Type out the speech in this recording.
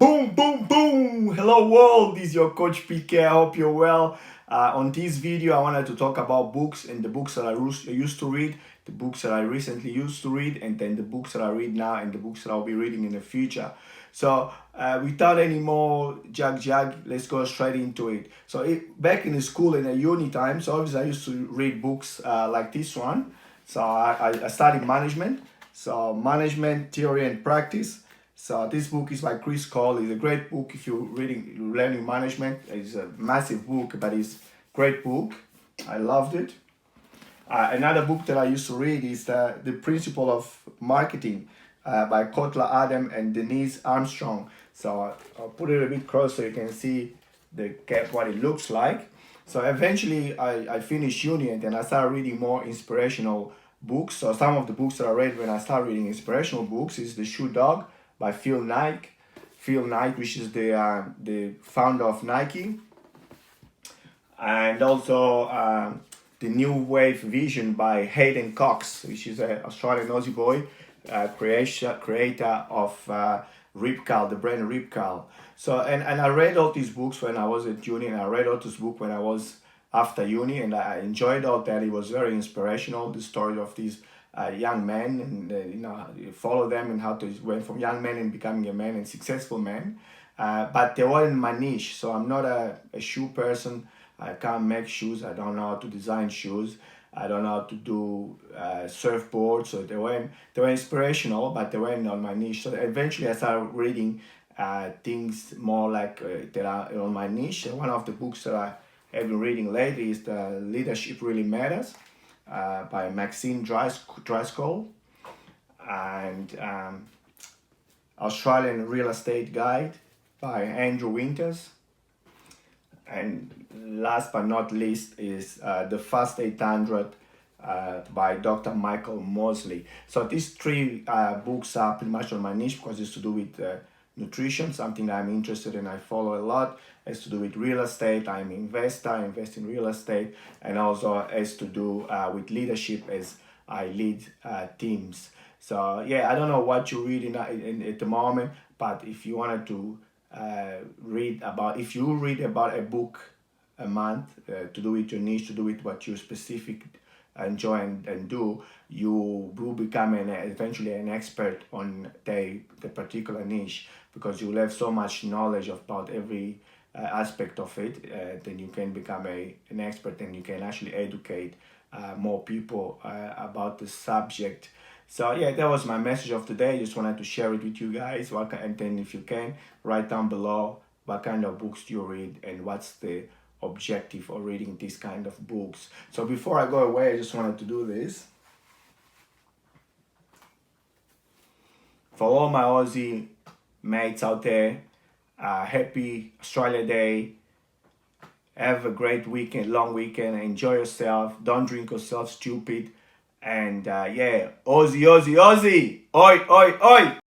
Boom, boom, boom! Hello world, this is your coach PK. I hope you're well. On this video, I wanted to talk about books and the books that I used to read, the books that I recently used to read, and then the books that I read now and the books that I'll be reading in the future. So, without any more jag, let's go straight into it. So, back in the school in the uni time, so obviously I used to read books like this one. So, I studied management. So, management theory and practice. So this book is by Chris Cole. It's a great book if you're learning management. It's a massive book, but it's a great book. I loved it. Another book that I used to read is The Principle of Marketing by Kotler Adam and Denise Armstrong. So I'll put it a bit closer so you can see what it looks like. So eventually I finished uni and then I started reading more inspirational books. So some of the books that I read when I started reading inspirational books is The Shoe Dog by Phil Knight. Phil Knight, which is the founder of Nike. And also The New Wave Vision by Hayden Cox, which is an Australian Aussie boy, creator of Rip Curl, the brand Rip Curl. So, and I read all these books when I was at uni, and I read all this book when I was after uni, and I enjoyed all that. It was very inspirational, the story of these young men, and you follow them and how they went from young men and becoming a man and successful man. But they weren't my niche, so I'm not a shoe person. I can't make shoes. I don't know how to design shoes. I don't know how to do surfboards. So they were inspirational, but they weren't on my niche. So eventually I started reading things more like that are on my niche. And one of the books that I have been reading lately is The Leadership Really Matters by Maxine Driscoll, and Australian Real Estate Guide by Andrew Winters. And last but not least is The Fast 800 by Dr. Michael Mosley. So these three books are pretty much on my niche because it's to do with nutrition, something that I'm interested in, I follow a lot. Has to do with real estate. I'm an investor, I invest in real estate, and also has to do with leadership as I lead teams. So yeah, I don't know what you read at the moment, but if you wanted to if you read about a book a month to do with your niche, to do with what you specific enjoy and do, you will become eventually an expert on the particular niche, because you will have so much knowledge about every aspect of it. Then you can become an expert, and you can actually educate more people about the subject. So yeah, that was my message of today. Just wanted to share it with you guys. And then if you can, write down below what kind of books do you read and what's the objective of reading these kind of books. So before I go away, I just wanted to do this. For all my Aussie mates out there, happy Australia Day. Have a great weekend, long weekend. Enjoy yourself. Don't drink yourself stupid. And yeah, Aussie, Aussie, Aussie. Oi, oi, oi.